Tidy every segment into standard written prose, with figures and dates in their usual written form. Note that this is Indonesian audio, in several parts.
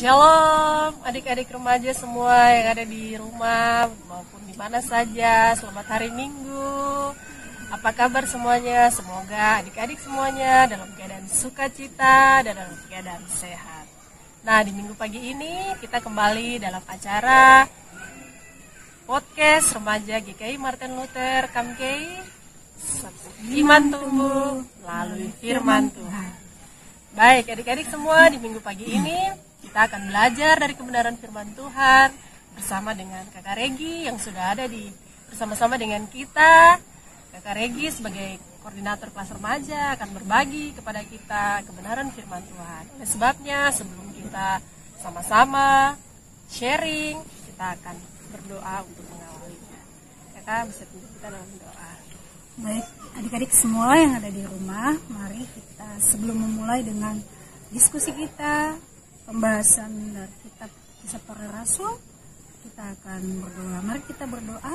Shalom adik-adik remaja semua yang ada di rumah maupun di mana saja. Selamat hari Minggu. Apa kabar semuanya? Semoga adik-adik semuanya dalam keadaan sukacita dan dalam keadaan sehat. Nah, di minggu pagi ini kita kembali dalam acara podcast remaja GKI Martin Luther Kamkei, iman tumbuh melalui firman Tuhan. Baik, adik-adik semua, di minggu pagi ini kita akan belajar dari kebenaran firman Tuhan bersama dengan Kakak Regi yang sudah ada bersama-sama dengan kita. Kakak Regi sebagai koordinator kelas remaja akan berbagi kepada kita kebenaran firman Tuhan. Oleh sebabnya, sebelum kita sama-sama sharing, kita akan berdoa untuk mengawalinya. Kakak bisa pimpin kita dalam doa. Baik, adik-adik semua yang ada di rumah, mari kita sebelum memulai dengan diskusi kita, pembahasan dari kitab Kisah Para Rasul, kita akan berdoa. Mari kita berdoa.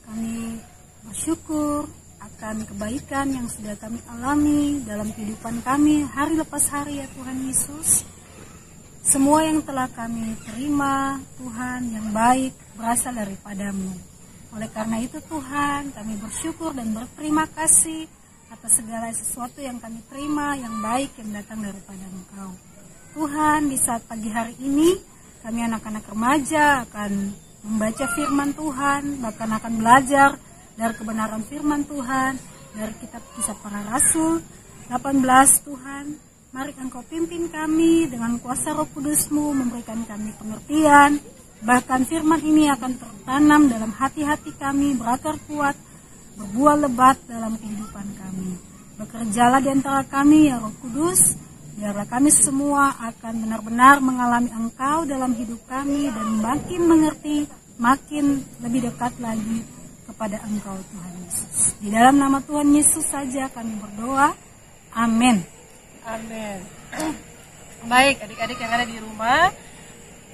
Kami bersyukur akan kebaikan yang sudah kami alami dalam kehidupan kami hari lepas hari, ya Tuhan Yesus. Semua yang telah kami terima, Tuhan, yang baik berasal daripada-Mu. Oleh karena itu Tuhan, kami bersyukur dan berterima kasih atas segala sesuatu yang kami terima, yang baik yang datang daripada Engkau. Tuhan, di saat pagi hari ini, kami anak-anak remaja akan membaca firman Tuhan, bahkan akan belajar dari kebenaran firman Tuhan, dari kitab Kisah Para Rasul 18, Tuhan. Mari Engkau pimpin kami dengan kuasa Roh Kudus-Mu, memberikan kami pengertian. Bahkan firman ini akan tertanam dalam hati-hati kami, berakar kuat, berbuah lebat dalam kehidupan kami. Bekerjalah di antara kami, ya Roh Kudus, biarlah kami semua akan benar-benar mengalami Engkau dalam hidup kami dan makin mengerti, makin lebih dekat lagi kepada Engkau, Tuhan Yesus. Di dalam nama Tuhan Yesus saja kami berdoa. Amin. Amin. Baik, adik-adik yang ada di rumah,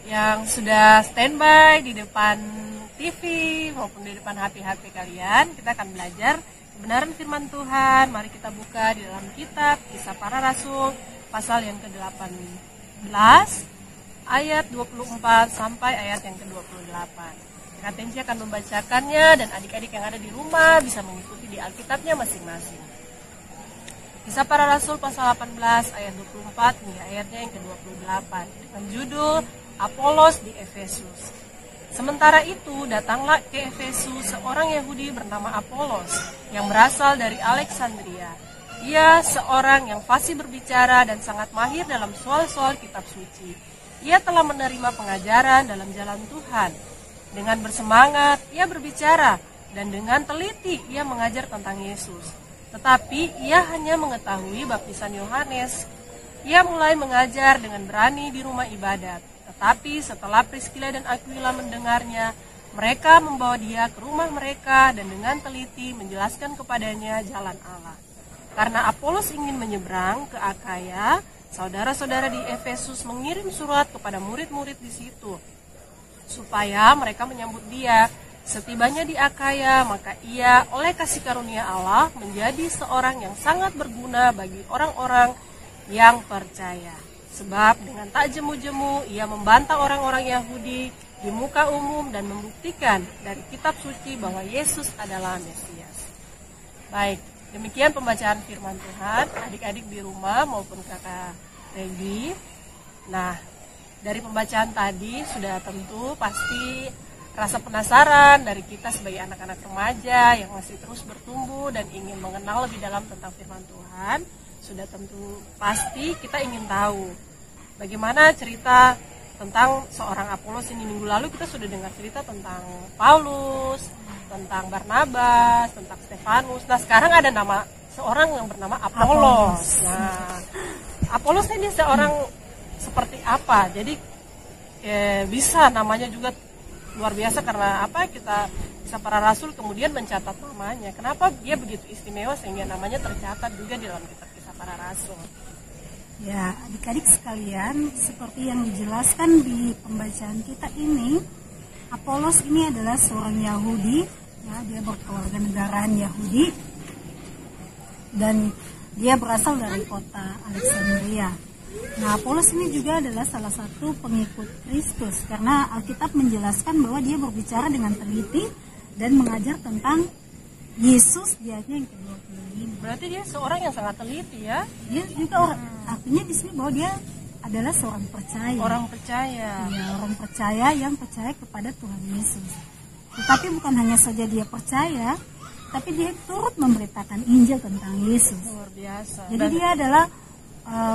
yang sudah standby di depan TV maupun di depan HP-HP kalian, kita akan belajar kebenaran firman Tuhan. Mari kita buka di dalam kitab Kisah Para Rasul pasal yang ke-18 ayat 24 sampai ayat yang ke-28. Kak Tenci akan membacakannya dan adik-adik yang ada di rumah bisa mengikuti di Alkitabnya masing-masing. Kisah Para Rasul pasal 18 ayat 24 hingga ayatnya yang ke-28 dengan judul Apolos di Efesus. Sementara itu datanglah ke Efesus seorang Yahudi bernama Apolos yang berasal dari Alexandria. Ia seorang yang fasih berbicara dan sangat mahir dalam soal-soal kitab suci. Ia telah menerima pengajaran dalam jalan Tuhan. Dengan bersemangat ia berbicara dan dengan teliti ia mengajar tentang Yesus. Tetapi ia hanya mengetahui baptisan Yohanes. Ia mulai mengajar dengan berani di rumah ibadat. Tetapi setelah Priskila dan Aquila mendengarnya, mereka membawa dia ke rumah mereka dan dengan teliti menjelaskan kepadanya jalan Allah. Karena Apolos ingin menyeberang ke Akaya, saudara-saudara di Efesus mengirim surat kepada murid-murid di situ, supaya mereka menyambut dia. Setibanya di Akaya, maka ia oleh kasih karunia Allah menjadi seorang yang sangat berguna bagi orang-orang yang percaya. Sebab dengan tak jemu-jemu ia membantah orang-orang Yahudi di muka umum dan membuktikan dari kitab suci bahwa Yesus adalah Mesias. Baik, demikian pembacaan firman Tuhan. Adik-adik di rumah maupun kakak Regi. Nah, dari pembacaan tadi sudah tentu pasti rasa penasaran dari kita sebagai anak-anak remaja yang masih terus bertumbuh dan ingin mengenal lebih dalam tentang firman Tuhan. Sudah tentu pasti kita ingin tahu bagaimana cerita tentang seorang Apolos ini. Minggu lalu kita sudah dengar cerita tentang Paulus, tentang Barnabas, tentang Stefanus. Nah, sekarang ada nama seorang yang bernama Apolos. Nah, Apolos ini seorang seperti apa? Jadi bisa namanya juga luar biasa karena apa? Kita Kisah Para Rasul kemudian mencatat namanya. Kenapa dia begitu istimewa sehingga namanya tercatat juga di dalam kitab Kisah Para Rasul? Ya, adik-adik sekalian, seperti yang dijelaskan di pembacaan kita ini, Apolos ini adalah seorang Yahudi, ya, dia berkeluarga negaraan Yahudi, dan dia berasal dari kota Alexandria. Nah, Apolos ini juga adalah salah satu pengikut Kristus karena Alkitab menjelaskan bahwa dia berbicara dengan teliti dan mengajar tentang Yesus dianya yang ke-25. Berarti dia seorang yang sangat teliti ya. Dia juga artinya di sini bahwa dia adalah seorang percaya. Orang percaya. Ya, orang percaya yang percaya kepada Tuhan Yesus. Tetapi bukan hanya saja dia percaya, tapi dia turut memberitakan Injil tentang Yesus. Luar biasa. Jadi dia adalah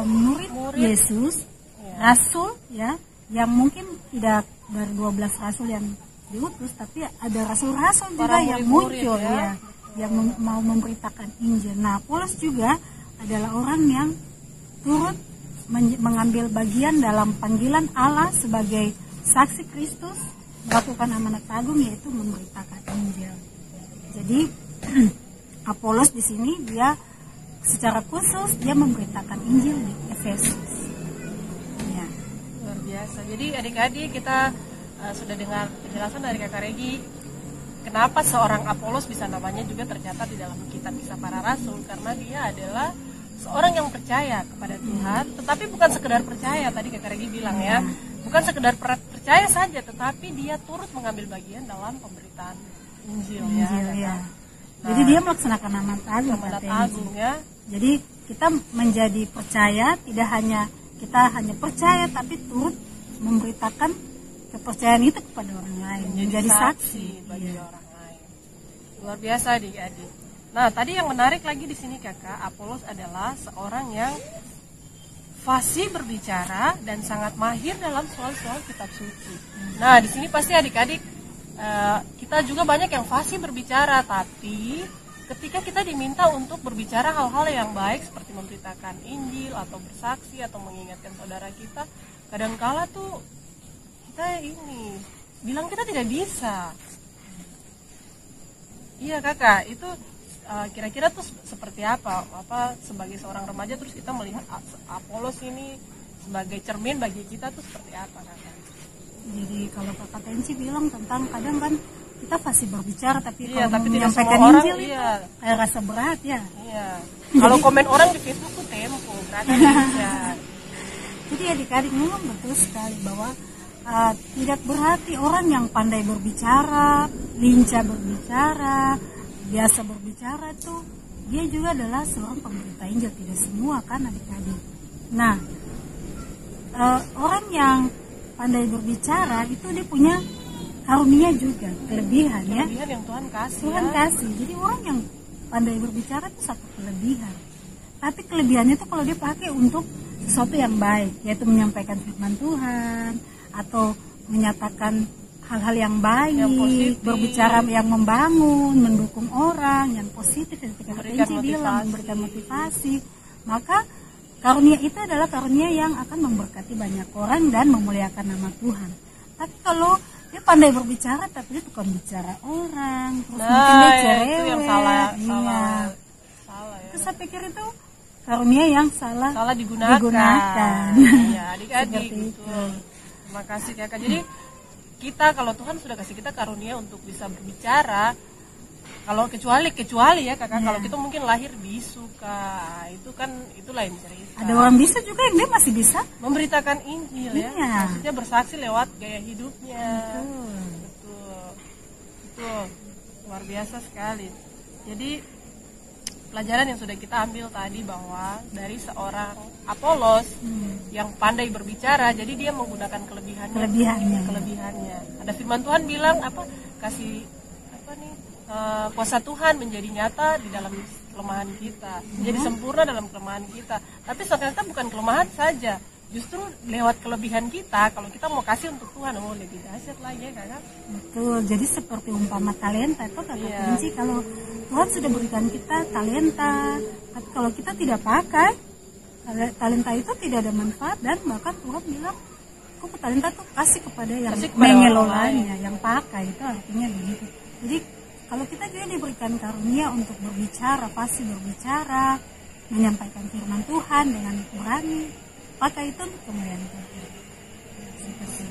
murid Yesus, rasul ya, yang mungkin tidak dari 12 rasul yang diutus, tapi ada rasul-rasul juga yang muncul ya, yang mau memberitakan Injil. Nah, Apolos juga adalah orang yang turut mengambil bagian dalam panggilan Allah sebagai saksi Kristus, melakukan amanat agung yaitu memberitakan Injil. Jadi Apolos di sini dia secara khusus dia memberitakan Injil di Efesus. Ya. Luar biasa. Jadi adik-adik kita sudah dengar penjelasan dari Kakak Regi kenapa seorang Apolos bisa namanya juga tercatat di dalam kitab Kisah Para Rasul, karena dia adalah seorang yang percaya kepada Tuhan, tetapi bukan sekedar percaya, tadi Kakak Regi bilang ya, bukan sekedar percaya saja, tetapi dia turut mengambil bagian dalam pemberitaan Injil ya. Nah, jadi dia melaksanakan amanat agung ya. Jadi kita menjadi percaya, tidak hanya kita hanya percaya, tapi turut memberitakan kepercayaan itu kepada orang lain, menjadi saksi bagi orang lain. Luar biasa adik-adik. Nah, tadi yang menarik lagi di sini Kakak, Apolos adalah seorang yang fasih berbicara dan sangat mahir dalam soal-soal kitab suci. Nah, di sini pasti adik-adik kita juga banyak yang fasih berbicara, tapi ketika kita diminta untuk berbicara hal-hal yang baik seperti memberitakan Injil atau bersaksi atau mengingatkan saudara kita, kadangkala tuh kita bilang kita tidak bisa. Iya Kakak, itu kira-kira tuh seperti apa sebagai seorang remaja terus kita melihat Apolos ini sebagai cermin bagi kita tuh seperti apa Kakak? Jadi kalau Kakak Tensi bilang tentang kadang kan kita fasih berbicara tapi kalau mau menyampaikan Injil itu kayak rasa berat ya. Iya. Kalau komen orang di Facebook tuh tempo berarti bisa. Jadi adik-adik memang betul sekali bahwa tidak berarti orang yang pandai berbicara, lincah berbicara, biasa berbicara itu dia juga adalah seorang pemberita Injil. Tidak semua kan adik-adik. Nah, orang yang pandai berbicara itu dia punya karunia juga, kelebihan ya. Kelebihan yang Tuhan kasih. Tuhan kasih. Jadi orang yang pandai berbicara itu satu kelebihan. Tapi kelebihannya itu kalau dia pakai untuk sesuatu yang baik, yaitu menyampaikan firman Tuhan atau menyatakan hal-hal yang baik, yang berbicara yang membangun, mendukung orang, yang positif, seperti Tensi bilang, memberikan motivasi. Maka karunia itu adalah karunia yang akan memberkati banyak orang dan memuliakan nama Tuhan. Tapi kalau dia pandai berbicara tapi dia tukang bicara orang, terus mungkin dia cerewet, itu yang salah ya. Itu saya pikir itu karunia yang salah digunakan. Ya, adik-adik itu. Terima kasih Kakak. Jadi kita kalau Tuhan sudah kasih kita karunia untuk bisa berbicara, kalau kecuali ya Kakak, kalau kita mungkin lahir bisu Kak, itu lain cerita. Ada orang bisu juga yang dia masih bisa memberitakan Injil ya. Maksudnya bersaksi lewat gaya hidupnya. Betul. Luar biasa sekali. Jadi pelajaran yang sudah kita ambil tadi bahwa dari seorang Apolos yang pandai berbicara, jadi dia menggunakan kelebihannya. Ada firman Tuhan bilang kuasa Tuhan menjadi nyata di dalam kelemahan kita, menjadi sempurna dalam kelemahan kita. Tapi ternyata bukan kelemahan saja, justru lewat kelebihan kita, kalau kita mau kasih untuk Tuhan, lebih dahsyat lagi ya Kakak. Betul, jadi seperti umpama talenta itu Kakak Tensi, kalau Tuhan sudah berikan kita talenta, tapi kalau kita tidak pakai, talenta itu tidak ada manfaat, dan bahkan Tuhan bilang, kok talenta tuh kasih kepada yang mengelolanya, yang pakai, itu artinya begitu. Jadi kalau kita juga diberikan karunia untuk berbicara, pasti berbicara, menyampaikan firman Tuhan dengan berani, pakai itu untuk kemuliaan Tuhan. Seperti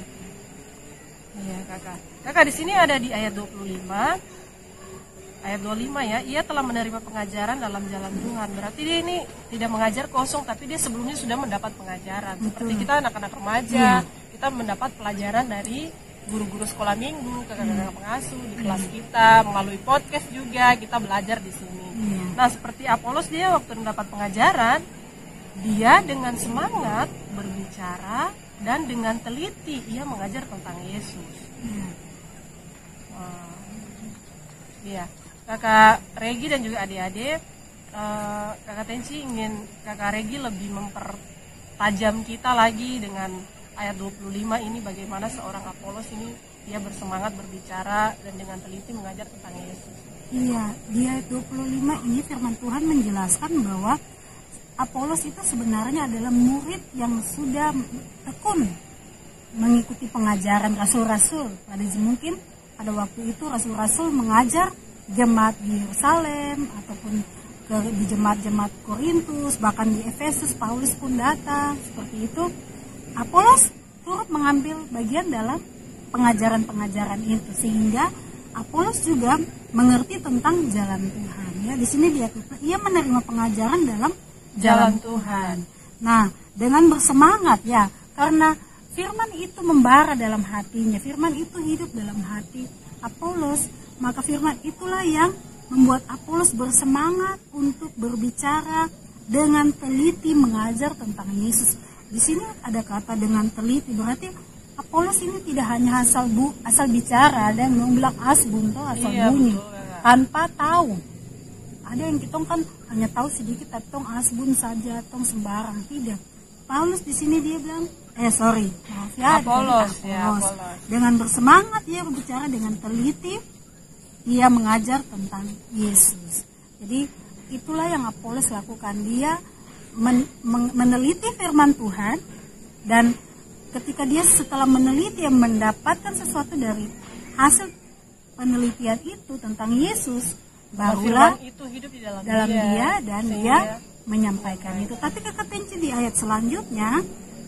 Iya Kakak. Kakak di sini ada di ayat 25. ayat 25 ya, ia telah menerima pengajaran dalam jalan Tuhan. Berarti dia ini tidak mengajar kosong, tapi dia sebelumnya sudah mendapat pengajaran. Seperti kita anak-anak remaja, kita mendapat pelajaran dari guru-guru sekolah minggu, kakak-kakak pengasuh di kelas kita, melalui podcast juga kita belajar di sini. Nah, seperti Apolos, dia waktu mendapat pengajaran, dia dengan semangat berbicara dan dengan teliti ia mengajar tentang Yesus. Iya, Kakak Regi dan juga adik-adik, Kakak Tensi ingin Kakak Regi lebih mempertajam kita lagi dengan ayat 25 ini, bagaimana seorang Apolos ini dia bersemangat berbicara dan dengan teliti mengajar tentang Yesus. Iya, di ayat 25 ini firman Tuhan menjelaskan bahwa Apolos itu sebenarnya adalah murid yang sudah tekun mengikuti pengajaran rasul-rasul. Mungkin pada waktu itu rasul-rasul mengajar jemaat di Yerusalem ataupun di jemaat-jemaat Korintus, bahkan di Efesus Paulus pun datang seperti itu. Apolos turut mengambil bagian dalam pengajaran-pengajaran itu, sehingga Apolos juga mengerti tentang jalan Tuhan. Ya, di sini ia menerima pengajaran dalam jalan Tuhan. Nah, dengan bersemangat ya, karena firman itu membara dalam hatinya, firman itu hidup dalam hati Apolos, maka firman itulah yang membuat Apolos bersemangat untuk berbicara dengan teliti mengajar tentang Yesus. Di sini ada kata dengan teliti, berarti Apolos ini tidak hanya asal bicara dan bilang asbun atau asal bunyi, tanpa tahu. Ada yang kita kan hanya tahu sedikit, tapi tong asbun saja, tong sembarang, tidak. Paulus di sini dia bilang, maaf ya, Apolos. Dengan bersemangat dia berbicara dengan teliti, dia mengajar tentang Yesus. Jadi itulah yang Apolos lakukan, dia meneliti firman Tuhan, dan ketika dia setelah meneliti mendapatkan sesuatu dari hasil penelitian itu tentang Yesus, barulah itu hidup di dalam dia dan dia menyampaikan itu. Tapi Kakak Tenci di ayat selanjutnya,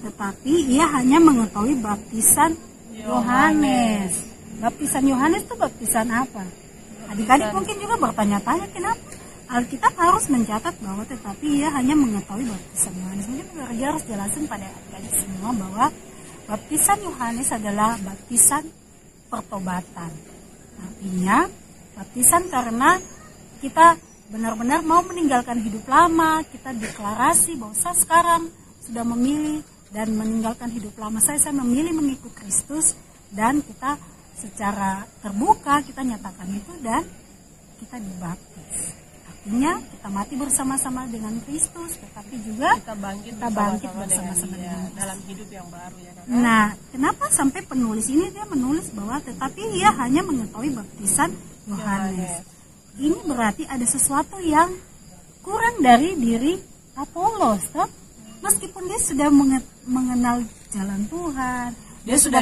tetapi ia hanya mengetahui baptisan Yohanes. Baptisan Yohanes itu baptisan apa? Adik-adik mungkin juga bertanya-tanya kenapa Alkitab harus mencatat bahwa tetapi ia hanya mengetahui baptisan Yohanes. Mungkin dia harus jelasin pada adik-adik semua bahwa baptisan Yohanes adalah baptisan pertobatan. Artinya baptisan karena kita benar-benar mau meninggalkan hidup lama, kita deklarasi bahwa saya sekarang sudah memilih dan meninggalkan hidup lama saya memilih mengikut Kristus, dan kita secara terbuka kita nyatakan itu dan kita dibaptis. Artinya kita mati bersama-sama dengan Kristus, tetapi juga kita bangkit bersama-sama dengan dalam hidup yang baru ya, Kakak. Nah, kenapa sampai penulis ini dia menulis bahwa tetapi ia hanya mengetahui baptisan Yohanes. Ini berarti ada sesuatu yang kurang dari diri Apolos, toh? Meskipun dia sudah mengenal jalan Tuhan, dia sudah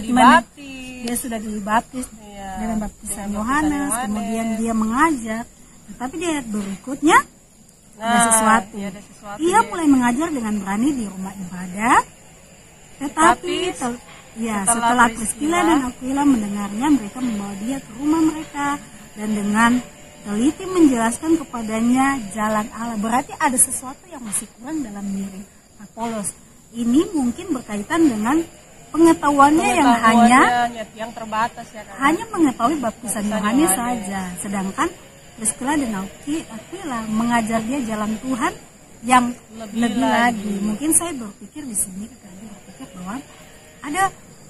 dibaptis dengan baptisan Yohanes, kemudian dia mengajar. Tetapi di ayat berikutnya ada sesuatu. Ia mulai mengajar dengan berani di rumah ibadah. Tetapi setelah Priscilla dan Aquila mendengarnya, mereka membawa dia ke rumah mereka dan dengan teliti menjelaskan kepadanya jalan Allah. Berarti ada sesuatu yang masih kurang dalam diri Apolos. Ini mungkin berkaitan dengan pengetahuannya yang terbatas ya, kan? Hanya mengetahui baptisan Yohanes saja. Sedangkan Priscilla dan Aquila mengajar dia jalan Tuhan yang lebih lagi. Mungkin saya berpikir di sini, berpikir bahwa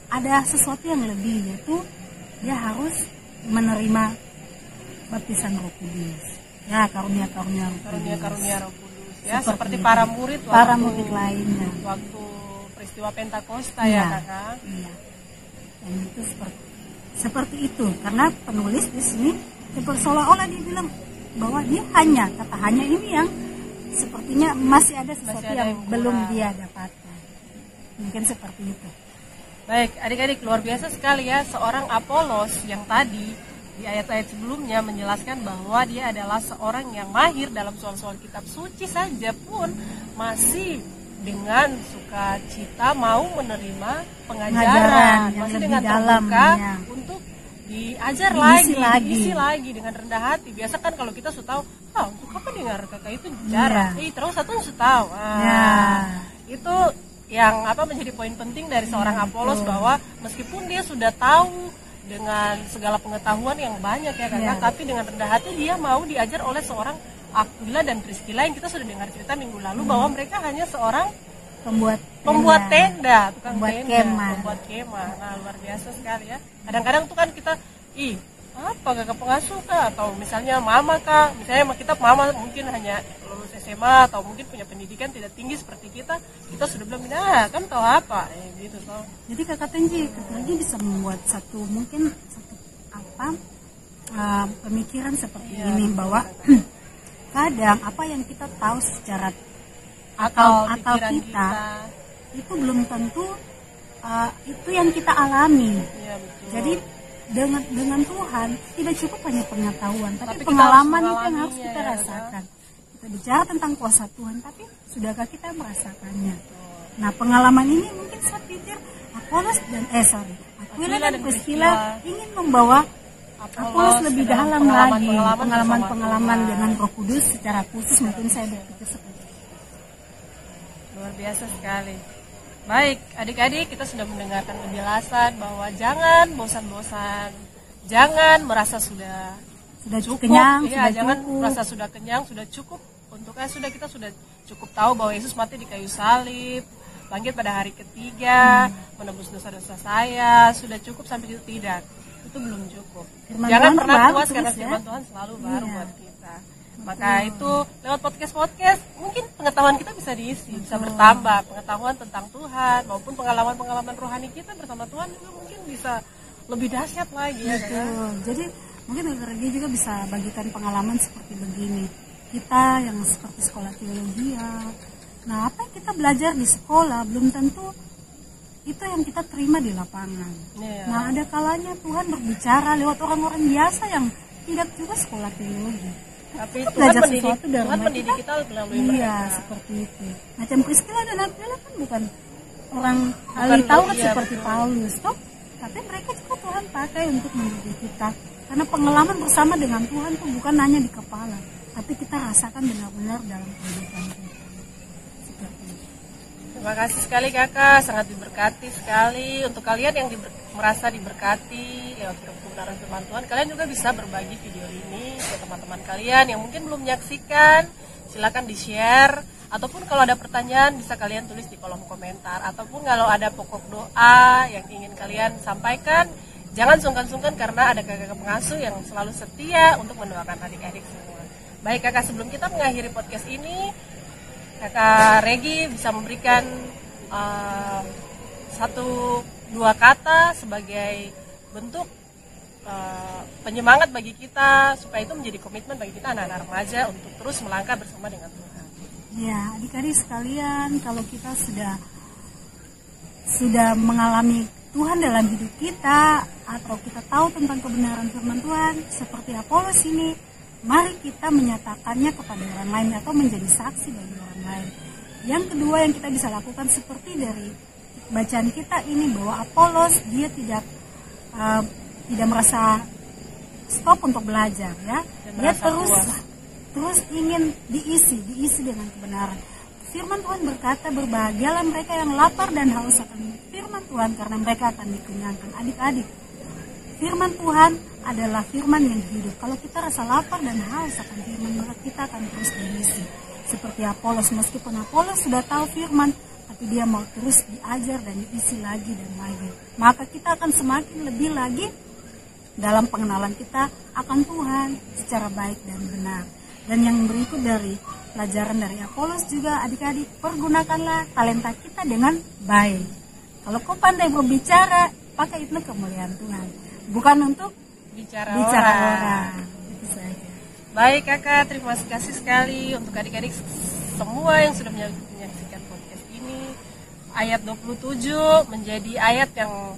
ada sesuatu yang lebih, yaitu dia harus menerima baptisan Roh Kudus. Ya, karunia-karunia Roh Kudus. Ya, seperti para murid lainnya. Waktu peristiwa Pentakosta ya, Kakak. Iya. Dan itu seperti itu. Karena penulis di sini seolah-olah dia bilang bahwa dia hanya ini yang sepertinya masih ada sesuatu yang belum dia dapatkan. Mungkin seperti itu. Baik, adik-adik, luar biasa sekali ya seorang Apolos yang tadi di ayat-ayat sebelumnya menjelaskan bahwa dia adalah seorang yang mahir dalam soal-soal kitab suci saja pun masih dengan sukacita mau menerima pengajaran, masih dengan terbuka untuk diajar diisi lagi dengan rendah hati. Biasa kan kalau kita sudah tahu, untuk apa dengar kakak itu bicara? Terus satu sudah tahu. Itu yang menjadi poin penting dari seorang Apolos, bahwa meskipun dia sudah tahu dengan segala pengetahuan yang banyak ya kakak, tapi dengan rendah hati dia mau diajar oleh seorang Aquila dan Priscilla yang kita sudah dengar cerita minggu lalu bahwa mereka hanya seorang pembuat tenda, tukang tenda, pembuat kemah. Nah, luar biasa sekali ya. Kadang-kadang tuh kan kita, apa kakak pengasuh kah? Atau misalnya mama kah? Misalnya kita mama mungkin hanya lulus SMA atau mungkin punya pendidikan tidak tinggi seperti kita sudah bilang, kan tahu apa? Gitu so. Jadi kakak Tenji bisa membuat satu pemikiran seperti ini, bahwa kadang apa yang kita tahu secara akal kita itu belum tentu itu yang kita alami. Jadi dengan Tuhan tidak cukup hanya pengetahuan, tapi pengalaman itu yang harus kita rasakan. Kita bicara tentang kuasa Tuhan, tapi sudahkah kita merasakannya? Nah, pengalaman ini mungkin saya pikir Aquila dan Priscilla ingin membawa Apolos lebih dalam lagi, pengalaman dengan Roh Kudus secara khusus, mungkin saya berpikir seperti itu. Luar biasa sekali. Baik, adik-adik, kita sudah mendengarkan penjelasan bahwa jangan bosan-bosan, jangan merasa sudah cukup, kenyang, jangan merasa sudah kenyang, sudah cukup untuk kita sudah cukup tahu bahwa Yesus mati di kayu salib, bangkit pada hari ketiga, menebus dosa-dosa saya, sudah cukup sampai itu tidak. Itu belum cukup. Jangan pernah puas karena firman Tuhan selalu baru buat kita. Maka itu lewat podcast mungkin pengetahuan kita bisa diisi, bisa bertambah pengetahuan tentang Tuhan maupun pengalaman-pengalaman rohani kita bersama Tuhan juga mungkin bisa lebih dahsyat lagi ya. Jadi mungkin Regi juga bisa bagikan pengalaman seperti begini. Kita yang seperti sekolah teologi nah apa yang kita belajar di sekolah belum tentu itu yang kita terima di lapangan. Nah, ada kalanya Tuhan berbicara lewat orang-orang biasa yang tidak juga sekolah teologi. Tapi Tuhan mendidik kita melalui mereka. Seperti itu. Macam Priscilla dan Aquila kan bukan orang ahli Taurat seperti Paulus, toh? Tapi mereka juga Tuhan pakai untuk mendidik kita. Karena pengalaman bersama dengan Tuhan itu bukan hanya di kepala, tapi kita rasakan benar-benar dalam kehidupan kita. Terima kasih sekali kakak, sangat diberkati sekali. Untuk kalian yang merasa diberkati lewat kebenaran firman Tuhan, kalian juga bisa berbagi video ini ke teman-teman kalian yang mungkin belum menyaksikan. Silakan di-share, ataupun kalau ada pertanyaan bisa kalian tulis di kolom komentar, ataupun kalau ada pokok doa yang ingin kalian sampaikan, jangan sungkan-sungkan karena ada kakak pengasuh yang selalu setia untuk mendoakan adik-adik semua. Baik kakak, sebelum kita mengakhiri podcast ini, kakak Regi bisa memberikan 1-2 kata sebagai bentuk penyemangat bagi kita, supaya itu menjadi komitmen bagi kita anak-anak remaja untuk terus melangkah bersama dengan Tuhan. Ya, adik-adik sekalian, kalau kita sudah mengalami Tuhan dalam hidup kita, atau kita tahu tentang kebenaran firman Tuhan seperti Apolos ini, mari kita menyatakannya kepada orang lain atau menjadi saksi bagi orang lain. Yang kedua yang kita bisa lakukan seperti dari bacaan kita ini, bahwa Apolos dia tidak merasa stop untuk belajar, ya. Dia terus ingin diisi dengan kebenaran. Firman Tuhan berkata, berbahagialah mereka yang lapar dan haus akan firman Tuhan, karena mereka akan dikenyangkan. Adik-adik, firman Tuhan adalah firman yang hidup. Kalau kita rasa lapar dan haus akan firman, maka kita akan terus diisi. Seperti Apolos, meskipun Apolos sudah tahu firman, tapi dia mau terus diajar dan diisi lagi dan lagi. Maka kita akan semakin lebih lagi dalam pengenalan kita akan Tuhan secara baik dan benar. Dan yang berikut dari pelajaran dari Apolos juga, adik-adik, pergunakanlah talenta kita dengan baik. Kalau kau pandai berbicara, pakai itu kemuliaan Tuhan, bukan untuk bicara orang. Itu saja. Baik kakak, terima kasih sekali untuk adik-adik semua yang sudah menyaksikan podcast ini. Ayat 27 menjadi ayat yang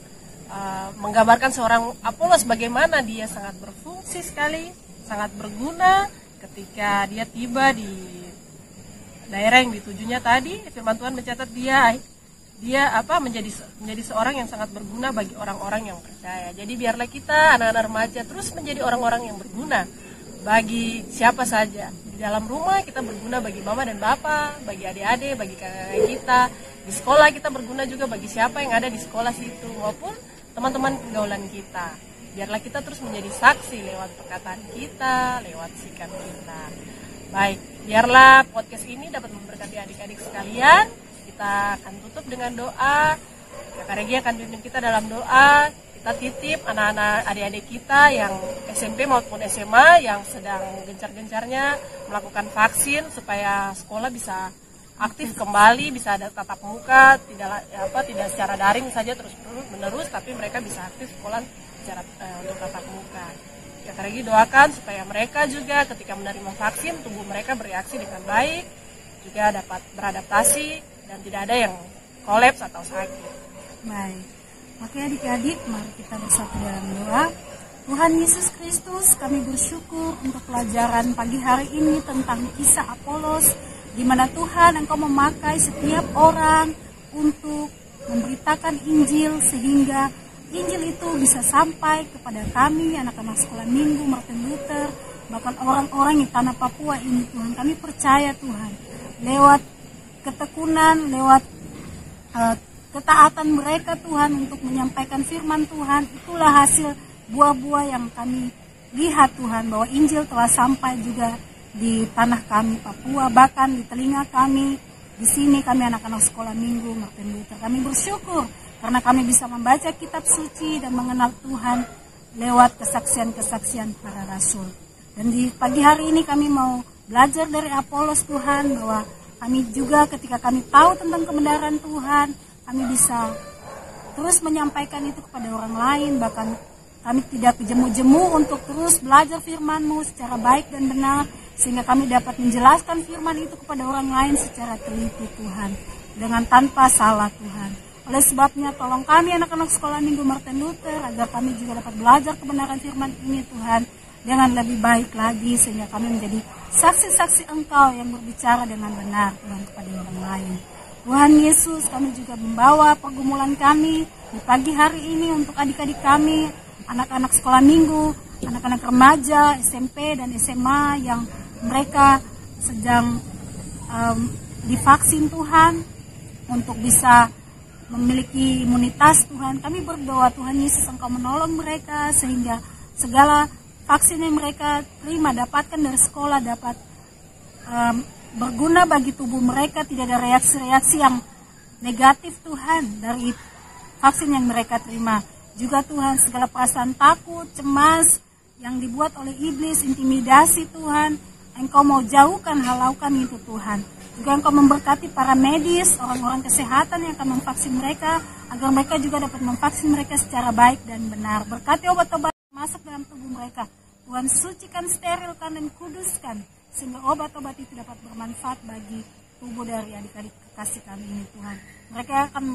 menggambarkan seorang Apolos bagaimana dia sangat berfungsi sekali, sangat berguna ketika dia tiba di daerah yang ditujunya tadi. Firman Tuhan mencatat dia dia menjadi seorang yang sangat berguna bagi orang-orang yang percaya. Jadi biarlah kita anak-anak remaja terus menjadi orang-orang yang berguna bagi siapa saja. Di dalam rumah kita berguna bagi mama dan bapa, bagi adik-adik, bagi kakak kita. Di sekolah kita berguna juga bagi siapa yang ada di sekolah situ maupun teman-teman pergaulan kita. Biarlah kita terus menjadi saksi lewat perkataan kita, lewat sikap kita. Baik, biarlah podcast ini dapat memberkati adik-adik sekalian. Kita akan tutup dengan doa. Kakak Regi akan pimpin kita dalam doa. Kita titip anak-anak adik-adik kita yang SMP maupun SMA yang sedang gencar-gencarnya melakukan vaksin supaya sekolah bisa aktif kembali, bisa ada tatap muka, tidak secara daring saja terus-menerus, tapi mereka bisa aktif sekolah secara untuk tatap muka. Kakak Regi doakan supaya mereka juga ketika menerima vaksin tubuh mereka bereaksi dengan baik, juga dapat beradaptasi dan tidak ada yang kolaps atau sakit. Baik, oke adik-adik, mari kita bersatu dalam doa. Tuhan Yesus Kristus, kami bersyukur untuk pelajaran pagi hari ini tentang kisah Apolos, di mana Tuhan Engkau memakai setiap orang untuk memberitakan Injil sehingga Injil itu bisa sampai kepada kami, anak-anak sekolah minggu Martin Luther, bahkan orang-orang di tanah Papua ini Tuhan. Kami percaya Tuhan, lewat ketekunan, lewat ketaatan mereka Tuhan untuk menyampaikan firman Tuhan, itulah hasil buah-buah yang kami lihat Tuhan, bahwa Injil telah sampai juga di tanah kami Papua, bahkan di telinga kami di sini, kami anak-anak sekolah minggu Martin Luther. Kami bersyukur karena kami bisa membaca kitab suci dan mengenal Tuhan lewat kesaksian-kesaksian para rasul. Dan di pagi hari ini kami mau belajar dari Apolos Tuhan, bahwa kami juga ketika kami tahu tentang kebenaran Tuhan, kami bisa terus menyampaikan itu kepada orang lain. Bahkan kami tidak jemu-jemu untuk terus belajar firman-Mu secara baik dan benar, sehingga kami dapat menjelaskan firman itu kepada orang lain secara teliti Tuhan, dengan tanpa salah Tuhan. Oleh sebabnya tolong kami anak-anak sekolah minggu Martin Luther, agar kami juga dapat belajar kebenaran firman ini Tuhan dengan lebih baik lagi, sehingga kami menjadi saksi-saksi Engkau yang berbicara dengan benar Tuhan kepada orang lain. Tuhan Yesus, kami juga membawa pergumulan kami di pagi hari ini untuk adik-adik kami, anak-anak sekolah minggu, anak-anak remaja, SMP dan SMA yang mereka sedang divaksin Tuhan, untuk bisa memiliki imunitas Tuhan. Kami berdoa Tuhan Yesus Engkau menolong mereka sehingga segala vaksin yang mereka terima, dapatkan dari sekolah, dapat berguna bagi tubuh mereka, tidak ada reaksi-reaksi yang negatif Tuhan dari vaksin yang mereka terima. Juga Tuhan, segala perasaan takut, cemas yang dibuat oleh iblis, intimidasi Tuhan, Engkau mau jauhkan, halaukan itu Tuhan. Juga Engkau memberkati para medis, orang-orang kesehatan yang akan memvaksin mereka, agar mereka juga dapat memvaksin mereka secara baik dan benar. Berkati obat-obat masuk dalam tubuh mereka, Tuhan sucikan, sterilkan dan kuduskan, sehingga obat-obat itu dapat bermanfaat bagi tubuh dari adik-adik kekasih kami ini Tuhan. Mereka akan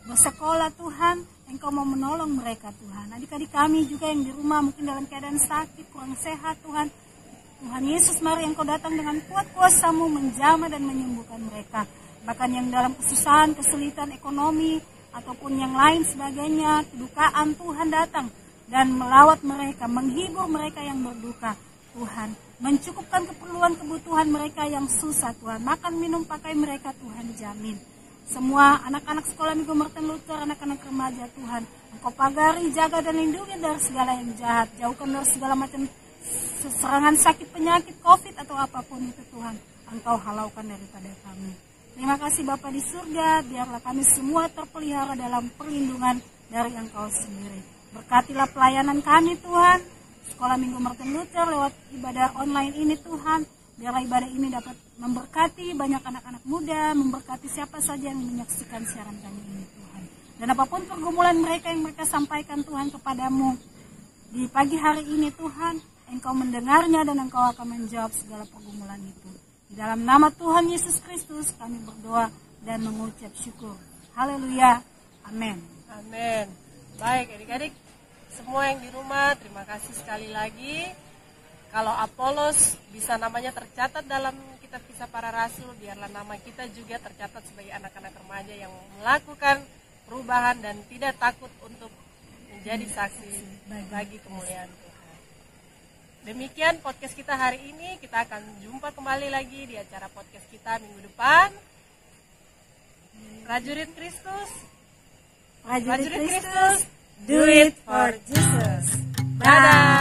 bersekolah Tuhan, Engkau mau menolong mereka Tuhan. Adik-adik kami juga yang di rumah mungkin dalam keadaan sakit, kurang sehat Tuhan. Tuhan Yesus, mari Engkau datang dengan kuat kuasa-Mu menjamah dan menyembuhkan mereka. Bahkan yang dalam kesusahan, kesulitan ekonomi ataupun yang lain sebagainya, kedukaan, Tuhan datang dan melawat mereka, menghibur mereka yang berduka Tuhan, mencukupkan keperluan kebutuhan mereka yang susah Tuhan, makan minum pakai mereka Tuhan jamin. Semua anak-anak sekolah minggu Martin Luther, anak-anak remaja Tuhan, Engkau pagari, jaga dan lindungi dari segala yang jahat, jauhkan dari segala macam serangan sakit, penyakit, COVID atau apapun itu Tuhan, Engkau halaukan daripada kami. Terima kasih Bapa di surga, biarlah kami semua terpelihara dalam perlindungan dari Engkau sendiri. Berkatilah pelayanan kami Tuhan, sekolah minggu Martin Luther lewat ibadah online ini Tuhan. Biarlah ibadah ini dapat memberkati banyak anak-anak muda, memberkati siapa saja yang menyaksikan siaran kami ini Tuhan. Dan apapun pergumulan mereka yang mereka sampaikan Tuhan kepadamu di pagi hari ini Tuhan, Engkau mendengarnya dan Engkau akan menjawab segala pergumulan itu. Di dalam nama Tuhan Yesus Kristus kami berdoa dan mengucap syukur. Haleluya. Amin. Amin. Baik adik-adik, semua yang di rumah, terima kasih sekali lagi. Kalau Apolos bisa namanya tercatat dalam Alkitab Kisah Para Rasul, biarlah nama kita juga tercatat sebagai anak-anak remaja yang melakukan perubahan dan tidak takut untuk menjadi saksi bagi kemuliaan Tuhan. Demikian podcast kita hari ini. Kita akan jumpa kembali lagi di acara podcast kita minggu depan. Prajurit Kristus, Prajurit Kristus, do it for Jesus. Dadah.